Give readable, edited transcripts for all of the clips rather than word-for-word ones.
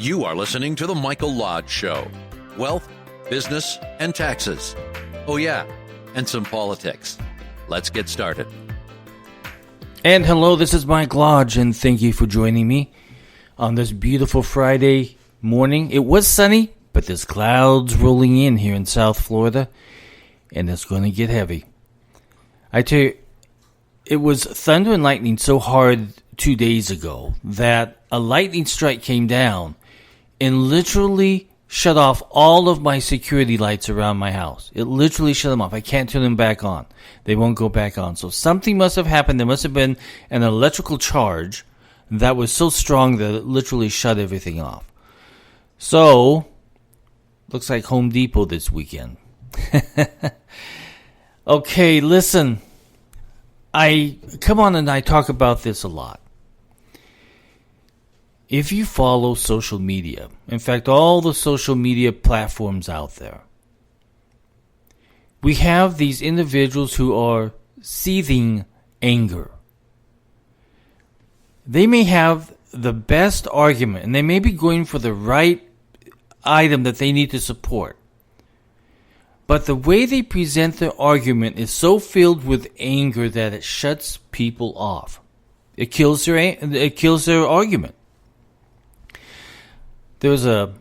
You are listening to The Michael Lodge Show. Wealth, business, and taxes. Oh yeah, and some politics. Let's get started. And hello, this is Mike Lodge, and thank you for joining me on this beautiful Friday morning. It was sunny, but there's clouds rolling in here in South Florida, and it's going to get heavy. I tell you, it was thunder and lightning so hard 2 days ago that a lightning strike came down and literally shut off all of my security lights around my house. It literally shut them off. I can't turn them back on. They won't go back on. So something must have happened. There must have been an electrical charge that was so strong that it literally shut everything off. So, looks like Home Depot this weekend. Okay, listen. I come on and I talk about this a lot. If you follow social media, in fact, all the social media platforms out there, we have these individuals who are seething anger. They may have the best argument, and they may be going for the right item that they need to support. But the way they present their argument is so filled with anger that it shuts people off. It kills their argument. There was a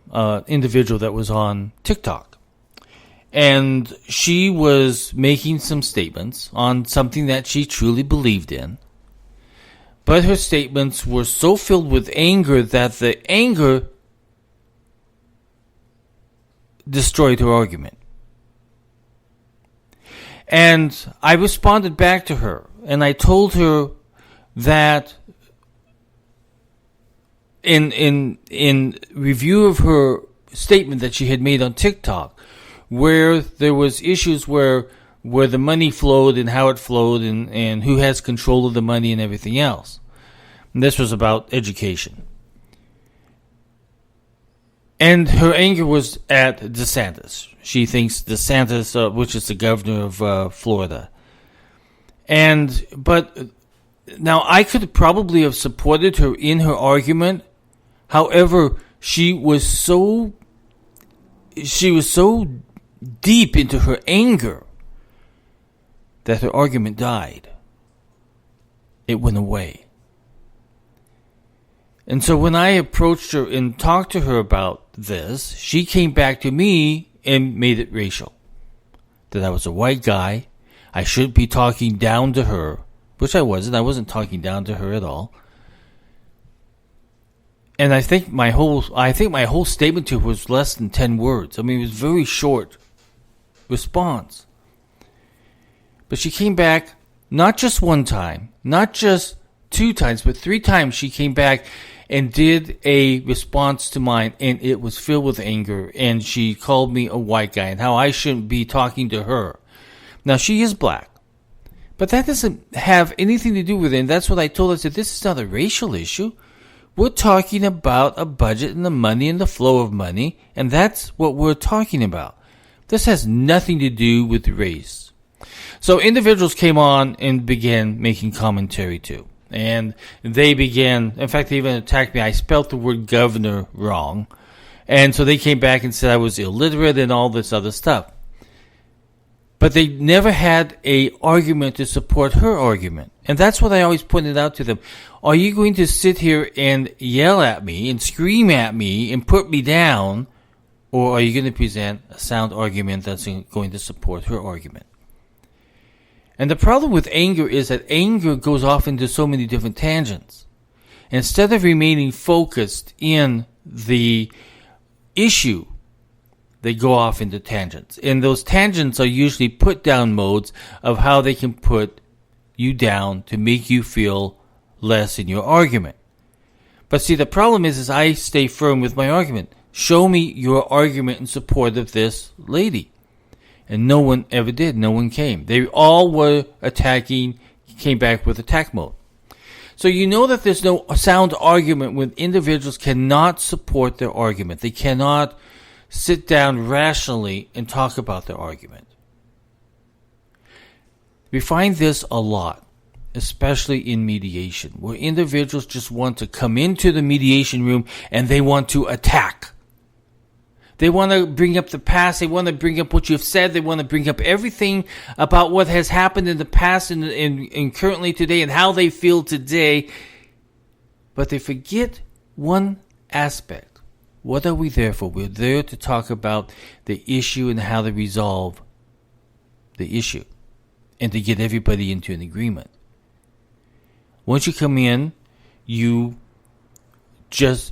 individual that was on TikTok, and she was making some statements on something that she truly believed in. But her statements were so filled with anger that the anger destroyed her argument. And I responded back to her, and I told her that in review of her statement that she had made on TikTok, where there was issues where the money flowed and how it flowed and who has control of the money and everything else. And this was about education. And her anger was at DeSantis. She thinks DeSantis, which is the governor of Florida. But now I could probably have supported her in her argument. However, she was so deep into her anger that her argument died. It went away. And so when I approached her and talked to her about this, she came back to me and made it racial. That I was a white guy. I shouldn't be talking down to her, which I wasn't. I wasn't talking down to her at all. And I think my whole statement to her was less than 10 words. I mean, it was a very short response. But she came back not just one time, not just 2 times, but 3 times she came back and did a response to mine, and it was filled with anger, and she called me a white guy and how I shouldn't be talking to her. Now, she is black, but that doesn't have anything to do with it, and that's what I told her. I said, this is not a racial issue. We're talking about a budget and the money and the flow of money, and that's what we're talking about. This has nothing to do with race. So individuals came on and began making commentary too. And they began, in fact, they even attacked me. I spelled the word governor wrong. And so they came back and said I was illiterate and all this other stuff. But they never had an argument to support her argument. And that's what I always pointed out to them. Are you going to sit here and yell at me and scream at me and put me down? Or are you going to present a sound argument that's going to support her argument? And the problem with anger is that anger goes off into so many different tangents. And instead of remaining focused in the issue, they go off into tangents. And those tangents are usually put down modes of how they can put you down to make you feel less in your argument. But see, the problem is I stay firm with my argument. Show me your argument in support of this lady. And no one ever did. No one came. They all were attacking, came back with attack mode. So you know that there's no sound argument when individuals cannot support their argument. They cannot sit down rationally and talk about their argument. We find this a lot. especially in mediation, where individuals just want to come into the mediation room and they want to attack. They want to bring up the past. They want to bring up what you've said. They want to bring up everything about what has happened in the past and currently today and how they feel today. But they forget one aspect. What are we there for? We're there to talk about the issue and how to resolve the issue and to get everybody into an agreement. Once you come in,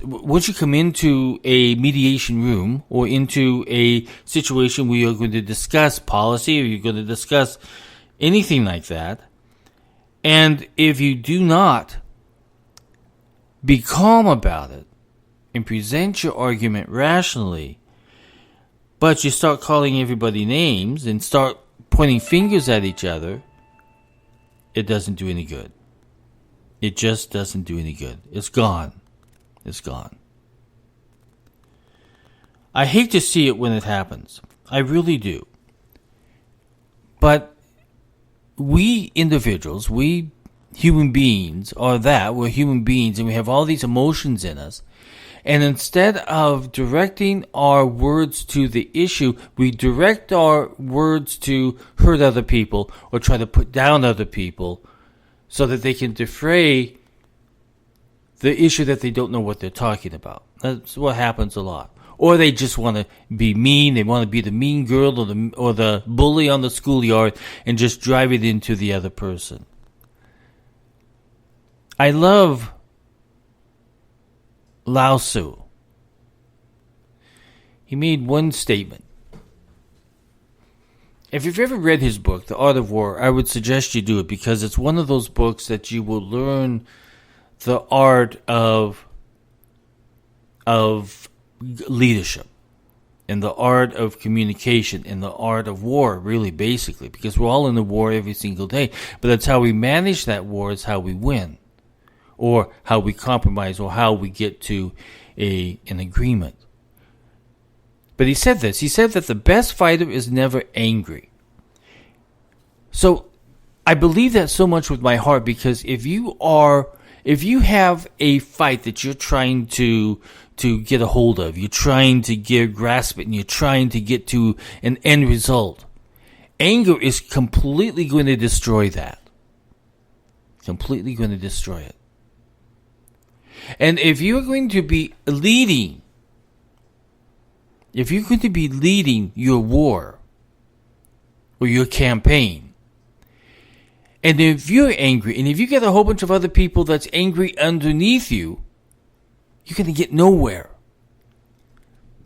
once you come into a mediation room or into a situation where you're going to discuss policy or you're going to discuss anything like that, and if you do not be calm about it and present your argument rationally, but you start calling everybody names and start pointing fingers at each other, it doesn't do any good. It just doesn't do any good. It's gone. It's gone. I hate to see it when it happens. I really do. But we individuals, we human beings are that. We're human beings and we have all these emotions in us. And instead of directing our words to the issue, we direct our words to hurt other people or try to put down other people so that they can defray the issue that they don't know what they're talking about. That's what happens a lot. Or they just want to be mean. They want to be the mean girl or the bully on the schoolyard and just drive it into the other person. I love Lao Tzu. He made one statement. If you've ever read his book, The Art of War, I would suggest you do it because it's one of those books that you will learn the art of leadership and the art of communication and the art of war, really, basically, because we're all in the war every single day. But that's how we manage that war is how we win, or how we compromise, or how we get to an agreement. But he said this. He said that the best fighter is never angry. So I believe that so much with my heart, because if you have a fight that you're trying to get a hold of, you're trying to grasp it, and you're trying to get to an end result, anger is completely going to destroy that. Completely going to destroy it. And if you're going to be leading your war or your campaign, and if you're angry, and if you get a whole bunch of other people that's angry underneath you, you're going to get nowhere.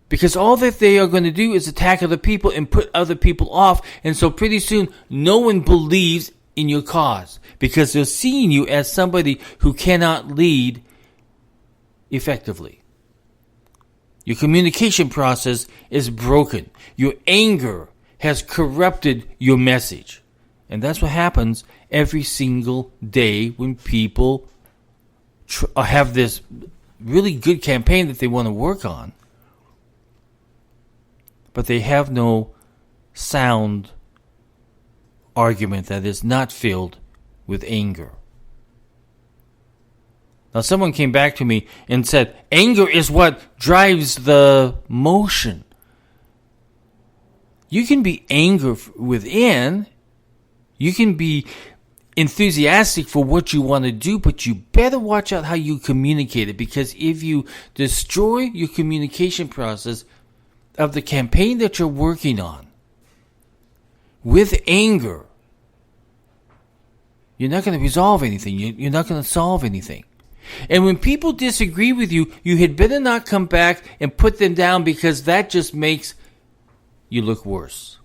Because all that they are going to do is attack other people and put other people off. And so pretty soon, no one believes in your cause. Because they're seeing you as somebody who cannot lead effectively. Your communication process is broken. Your anger has corrupted your message. And that's what happens every single day when people have this really good campaign that they want to work on, but they have no sound argument that is not filled with anger. Now, someone came back to me and said, anger is what drives the motion. You can be angry within. You can be enthusiastic for what you want to do, but you better watch out how you communicate it, because if you destroy your communication process of the campaign that you're working on with anger, you're not going to resolve anything. You're not going to solve anything. And when people disagree with you, you had better not come back and put them down, because that just makes you look worse.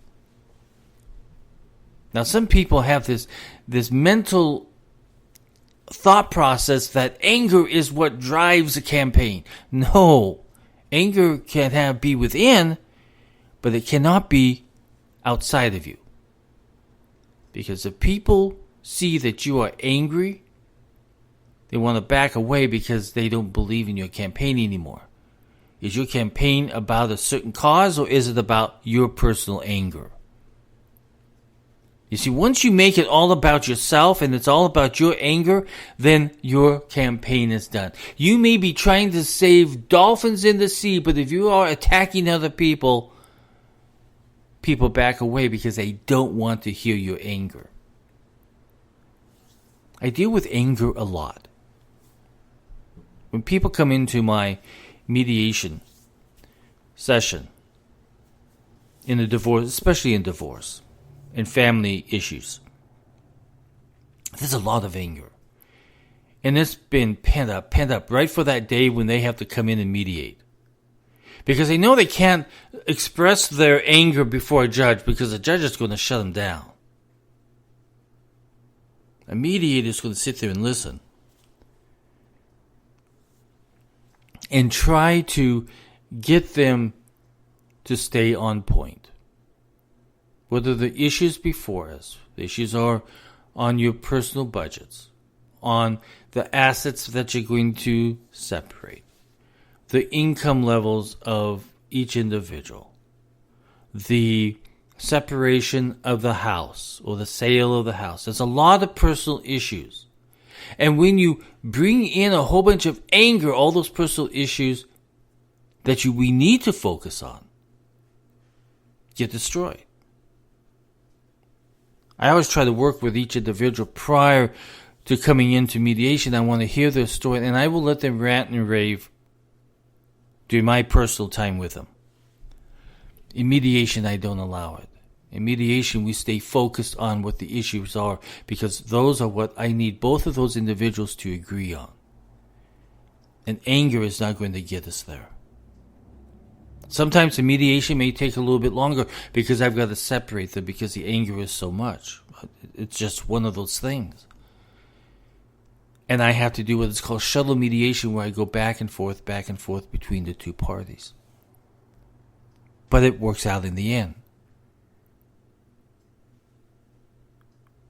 Now, some people have this mental thought process that anger is what drives a campaign. No, anger can be within, but it cannot be outside of you. Because if people see that you are angry, they want to back away because they don't believe in your campaign anymore. Is your campaign about a certain cause, or is it about your personal anger? You see, once you make it all about yourself and it's all about your anger, then your campaign is done. You may be trying to save dolphins in the sea, but if you are attacking other people, people back away because they don't want to hear your anger. I deal with anger a lot. When people come into my mediation session in a divorce, especially in divorce and family issues, there's a lot of anger. And it's been pent up right for that day when they have to come in and mediate. Because they know they can't express their anger before a judge because the judge is going to shut them down. A mediator is going to sit there and listen and try to get them to stay on point. Whether the issues before us, the issues are on your personal budgets, on the assets that you're going to separate, the income levels of each individual, the separation of the house or the sale of the house. There's a lot of personal issues. And when you bring in a whole bunch of anger, all those personal issues that we need to focus on get destroyed. I always try to work with each individual prior to coming into mediation. I want to hear their story, and I will let them rant and rave during my personal time with them. In mediation, I don't allow it. In mediation, we stay focused on what the issues are because those are what I need both of those individuals to agree on. And anger is not going to get us there. Sometimes the mediation may take a little bit longer because I've got to separate them because the anger is so much. It's just one of those things. And I have to do what is called shuttle mediation, where I go back and forth between the two parties. But it works out in the end.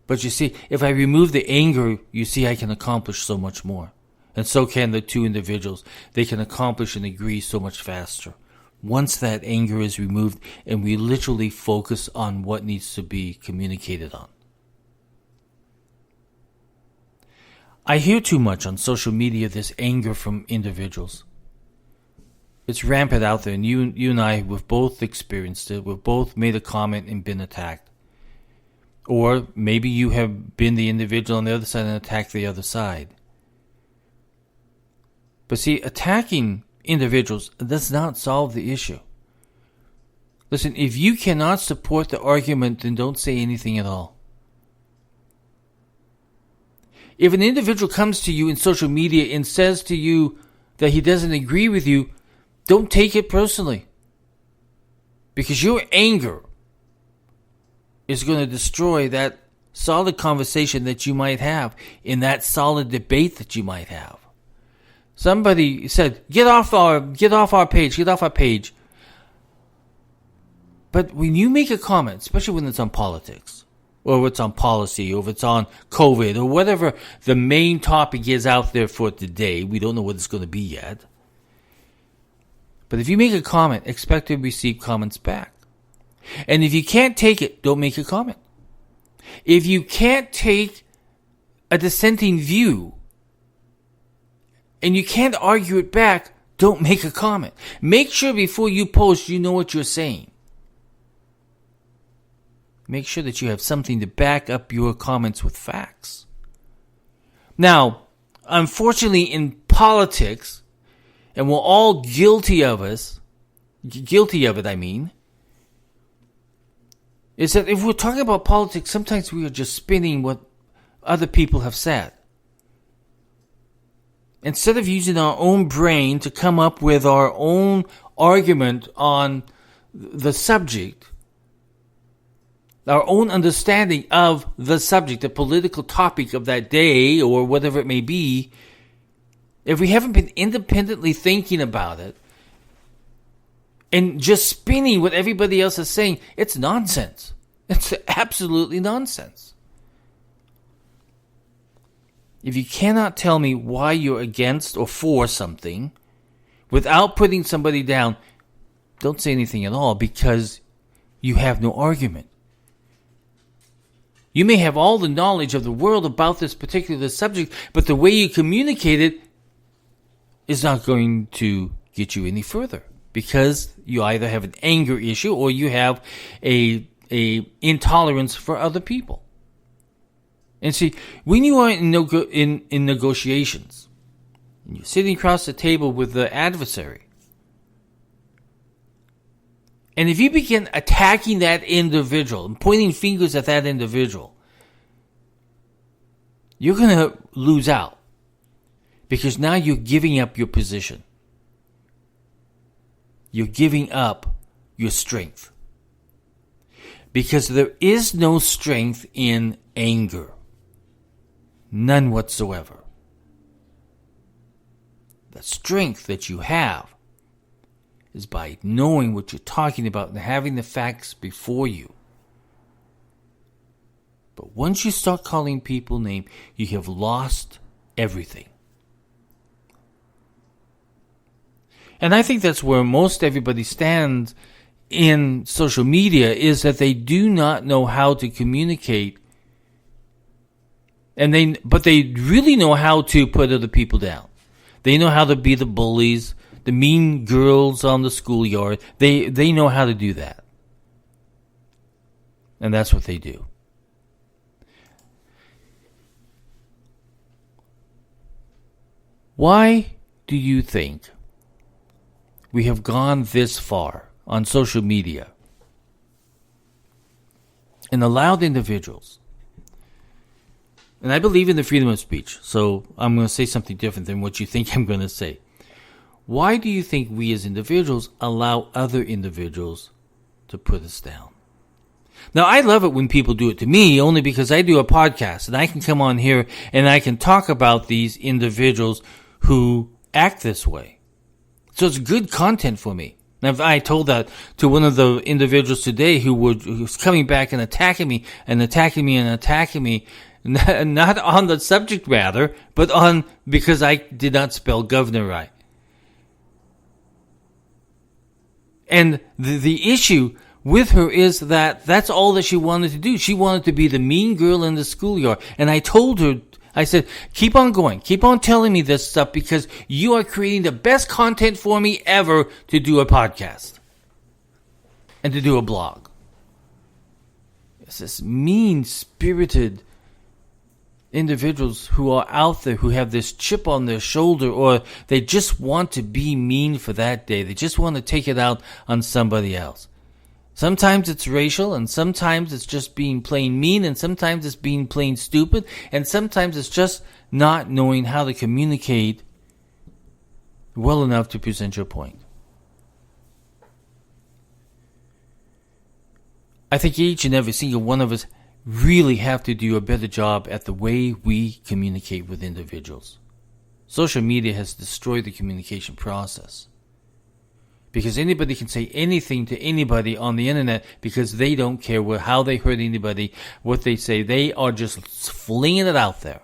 But you see, if I remove the anger, you see I can accomplish so much more. And so can the two individuals. They can accomplish and agree so much faster. Once that anger is removed and we literally focus on what needs to be communicated on. I hear too much on social media this anger from individuals. It's rampant out there, and you and I, we've both experienced it. We've both made a comment and been attacked. Or maybe you have been the individual on the other side and attacked the other side. But see, attacking individuals does not solve the issue. Listen, if you cannot support the argument, then don't say anything at all. If an individual comes to you in social media and says to you that he doesn't agree with you, don't take it personally. Because your anger is going to destroy that solid conversation that you might have in that solid debate that you might have. Somebody said, get off our page. But when you make a comment, especially when it's on politics, or if it's on policy, or if it's on COVID, or whatever the main topic is out there for today, we don't know what it's going to be yet. But if you make a comment, expect to receive comments back. And if you can't take it, don't make a comment. If you can't take a dissenting view and you can't argue it back, don't make a comment. Make sure before you post, you know what you're saying. Make sure that you have something to back up your comments with facts. Now, unfortunately in politics, and we're all guilty of it, is that if we're talking about politics, sometimes we are just spinning what other people have said. Instead of using our own brain to come up with our own argument on the subject, our own understanding of the subject, the political topic of that day or whatever it may be, if we haven't been independently thinking about it and just spinning what everybody else is saying, it's nonsense. It's absolutely nonsense. If you cannot tell me why you're against or for something without putting somebody down, don't say anything at all because you have no argument. You may have all the knowledge of the world about this particular subject, but the way you communicate it is not going to get you any further, because you either have an anger issue or you have a intolerance for other people. And see, when you are in negotiations, and you're sitting across the table with the adversary, and if you begin attacking that individual and pointing fingers at that individual, you're going to lose out, because now you're giving up your position. You're giving up your strength. Because there is no strength in anger. None whatsoever. The strength that you have is by knowing what you're talking about and having the facts before you. But once you start calling people names, you have lost everything. And I think that's where most everybody stands in social media, is that they do not know how to communicate, but they really know how to put other people down. They know how to be the bullies, the mean girls on the schoolyard. They know how to do that. And that's what they do. Why do you think we have gone this far on social media and allowed individuals? And I believe in the freedom of speech, so I'm going to say something different than what you think I'm going to say. Why do you think we as individuals allow other individuals to put us down? Now, I love it when people do it to me, only because I do a podcast and I can come on here and I can talk about these individuals who act this way. So it's good content for me. Now, I told that to one of the individuals today who was coming back and attacking me, not on the subject matter, but because I did not spell governor right. And the issue with her is that that's all that she wanted to do. She wanted to be the mean girl in the schoolyard. And I told her, I said, keep on going. Keep on telling me this stuff, because you are creating the best content for me ever to do a podcast and to do a blog. It's this mean-spirited individuals who are out there, who have this chip on their shoulder, or they just want to be mean for that day. They just want to take it out on somebody else. Sometimes it's racial, and sometimes it's just being plain mean, and sometimes it's being plain stupid, and sometimes it's just not knowing how to communicate well enough to present your point. I think each and every single one of us really have to do a better job at the way we communicate with individuals. Social media has destroyed the communication process, because anybody can say anything to anybody on the internet, because they don't care how they hurt anybody, what they say. They are just flinging it out there.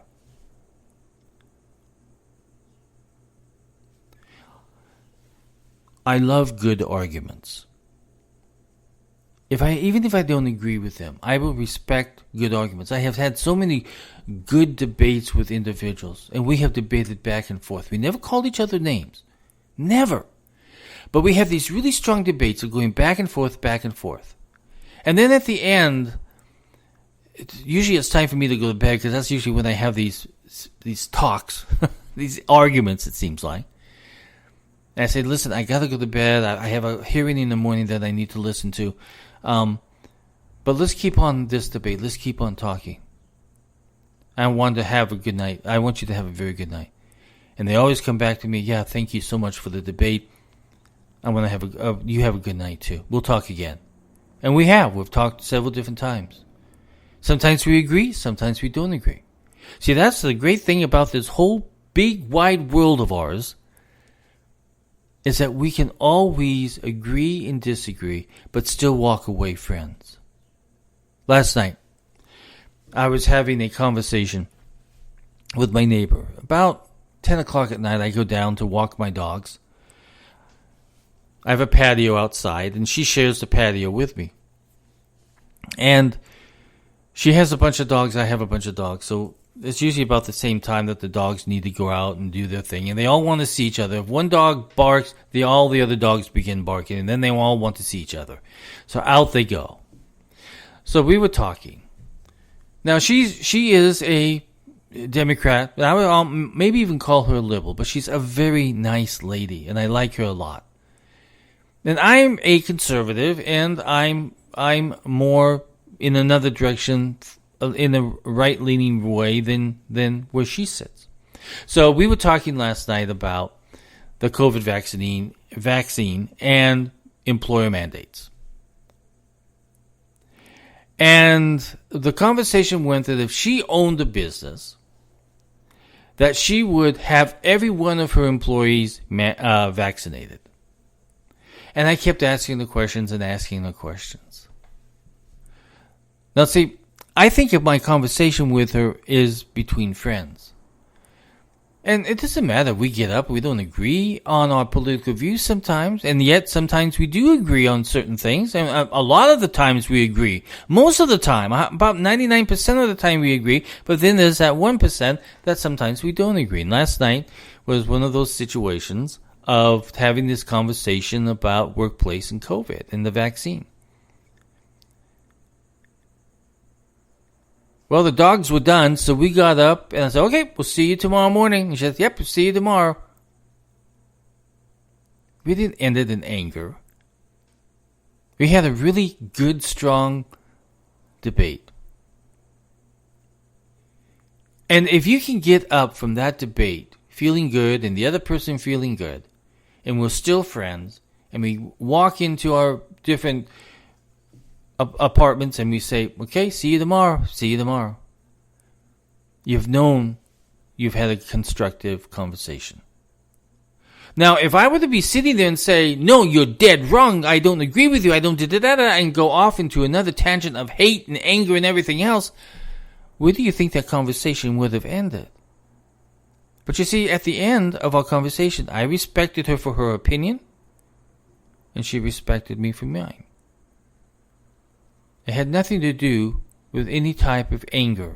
I love good arguments. Even if I don't agree with them, I will respect good arguments. I have had so many good debates with individuals, and we have debated back and forth. We never called each other names. Never. But we have these really strong debates of going back and forth, back and forth. And then at the end, usually it's time for me to go to bed, because that's usually when I have these talks, these arguments, it seems like. And I say, listen, I got to go to bed. I have a hearing in the morning that I need to listen to. But let's keep on this debate. Let's keep on talking. I want to have a good night. I want you to have a very good night. And they always come back to me, yeah, thank you so much for the debate. I want to have you have a good night too. We'll talk again. And we've talked several different times. Sometimes we agree, sometimes we don't agree. See, that's the great thing about this whole big wide world of ours, is that we can always agree and disagree, but still walk away friends. Last night, I was having a conversation with my neighbor. About 10 o'clock at night, I go down to walk my dogs. I have a patio outside, and she shares the patio with me. And She has a bunch of dogs. I have a bunch of dogs. So it's usually about the same time that the dogs need to go out and do their thing. And they all want to see each other. If one dog barks, all the other dogs begin barking. And then they all want to see each other. So out they go. So we were talking. Now, she is a Democrat. I would maybe even call her a liberal. But she's a very nice lady. And I like her a lot. And I'm a conservative. And I'm more in another direction, in a right-leaning way than where she sits. So we were talking last night about the COVID vaccine and employer mandates. And the conversation went that if she owned a business, that she would have every one of her employees vaccinated. And I kept asking the questions and asking the questions. Now, see, I think if my conversation with her is between friends. And it doesn't matter. We get up. We don't agree on our political views sometimes. And yet sometimes we do agree on certain things. And a lot of the times we agree. Most of the time, about 99% of the time we agree. But then there's that 1% that sometimes we don't agree. And last night was one of those situations of having this conversation about workplace and COVID and the vaccine. Well, the dogs were done, so we got up, and I said, okay, we'll see you tomorrow morning. And she said, yep, see you tomorrow. We didn't end it in anger. We had a really good, strong debate. And if you can get up from that debate feeling good and the other person feeling good, and we're still friends, and we walk into our different apartments and we say, okay, see you tomorrow. You've known you've had a constructive conversation. Now, if I were to be sitting there and say, no, you're dead wrong, I don't agree with you, I don't and go off into another tangent of hate and anger and everything else, where do you think that conversation would have ended? But you see, at the end of our conversation, I respected her for her opinion, and she respected me for mine. It had nothing to do with any type of anger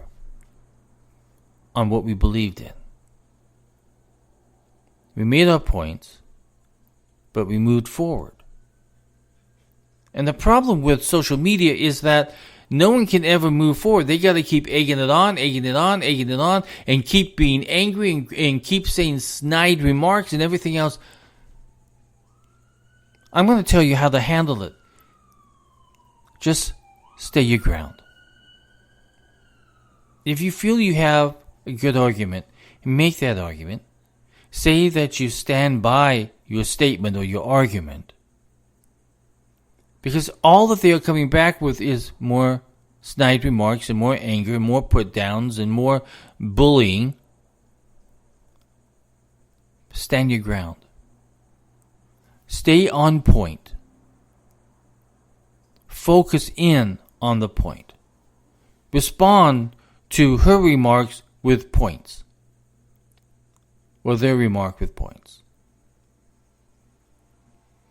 on what we believed in. We made our points, but we moved forward. And the problem with social media is that no one can ever move forward. They got to keep egging it on, and keep being angry and keep saying snide remarks and everything else. I'm going to tell you how to handle it. Just stay your ground. If you feel you have a good argument, make that argument. Say that you stand by your statement or your argument. Because all that they are coming back with is more snide remarks and more anger and more put downs and more bullying. Stand your ground. Stay on point. Focus in on the point. Respond to her remarks with points. Or their remark with points.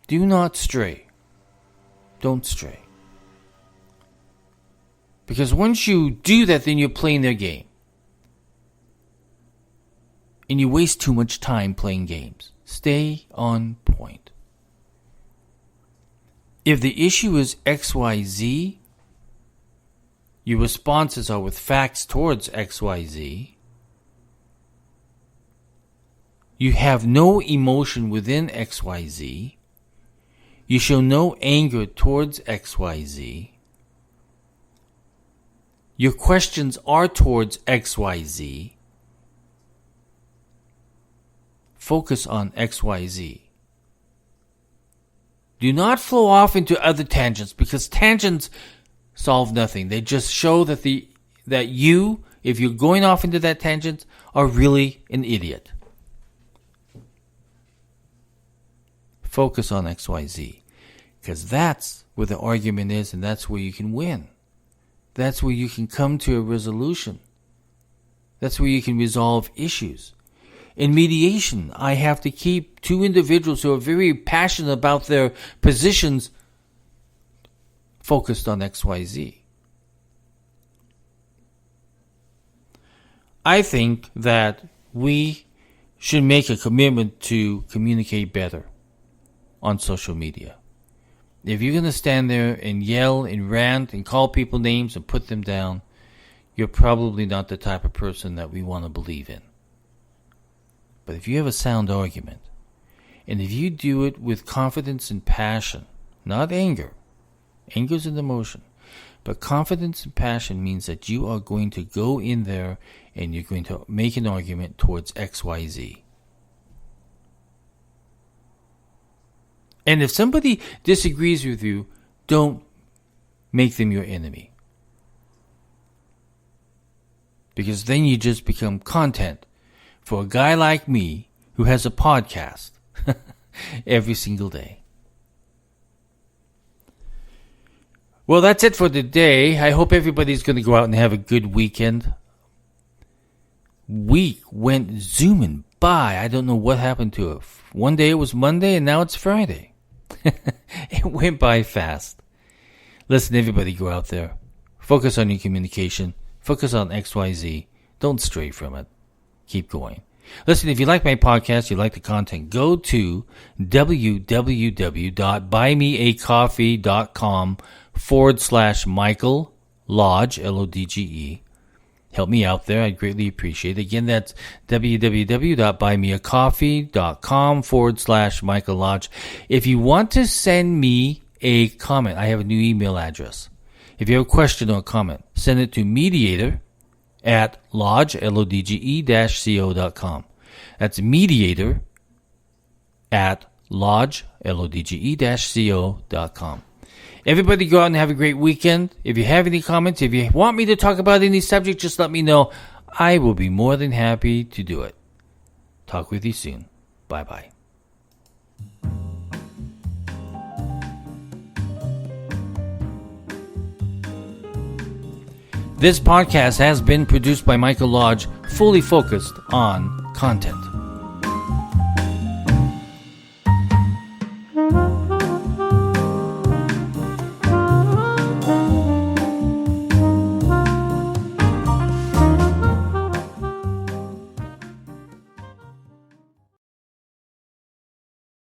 Do not stray. Don't stray. Because once you do that, then you're playing their game. And you waste too much time playing games. Stay on point. If the issue is XYZ, your responses are with facts towards XYZ. You have no emotion within XYZ. You show no anger towards XYZ. Your questions are towards XYZ. Focus on XYZ. Do not flow off into other tangents, because tangents solve nothing. They just show that you, if you're going off into that tangent, are really an idiot. Focus on XYZ, because that's where the argument is, and that's where you can win. That's where you can come to a resolution. That's where you can resolve issues. In mediation, I have to keep two individuals who are very passionate about their positions focused on XYZ. I think that we should make a commitment to communicate better on social media. If you're going to stand there and yell and rant and call people names and put them down, you're probably not the type of person that we want to believe in. But if you have a sound argument, and if you do it with confidence and passion, not anger, anger's an emotion, but confidence and passion means that you are going to go in there and you're going to make an argument towards XYZ. And if somebody disagrees with you, don't make them your enemy. Because then you just become content for a guy like me who has a podcast every single day. Well, that's it for today. I hope everybody's going to go out and have a good weekend. Week went zooming by. I don't know what happened to it. One day it was Monday and now it's Friday. It went by fast. Listen, everybody, go out there. Focus on your communication. Focus on XYZ. Don't stray from it. Keep going. Listen, if you like my podcast, you like the content, go to www.buymeacoffee.com/Michael Lodge, Lodge. Help me out there. I'd greatly appreciate it. Again, that's www.buymeacoffee.com/Michael Lodge. If you want to send me a comment, I have a new email address. If you have a question or a comment, send it to mediator@lodge, Lodge-co.com. That's mediator@lodge, Lodge-co.com. Everybody go out and have a great weekend. If you have any comments, if you want me to talk about any subject, just let me know. I will be more than happy to do it. Talk with you soon. Bye-bye. This podcast has been produced by Michael Lodge, fully focused on content.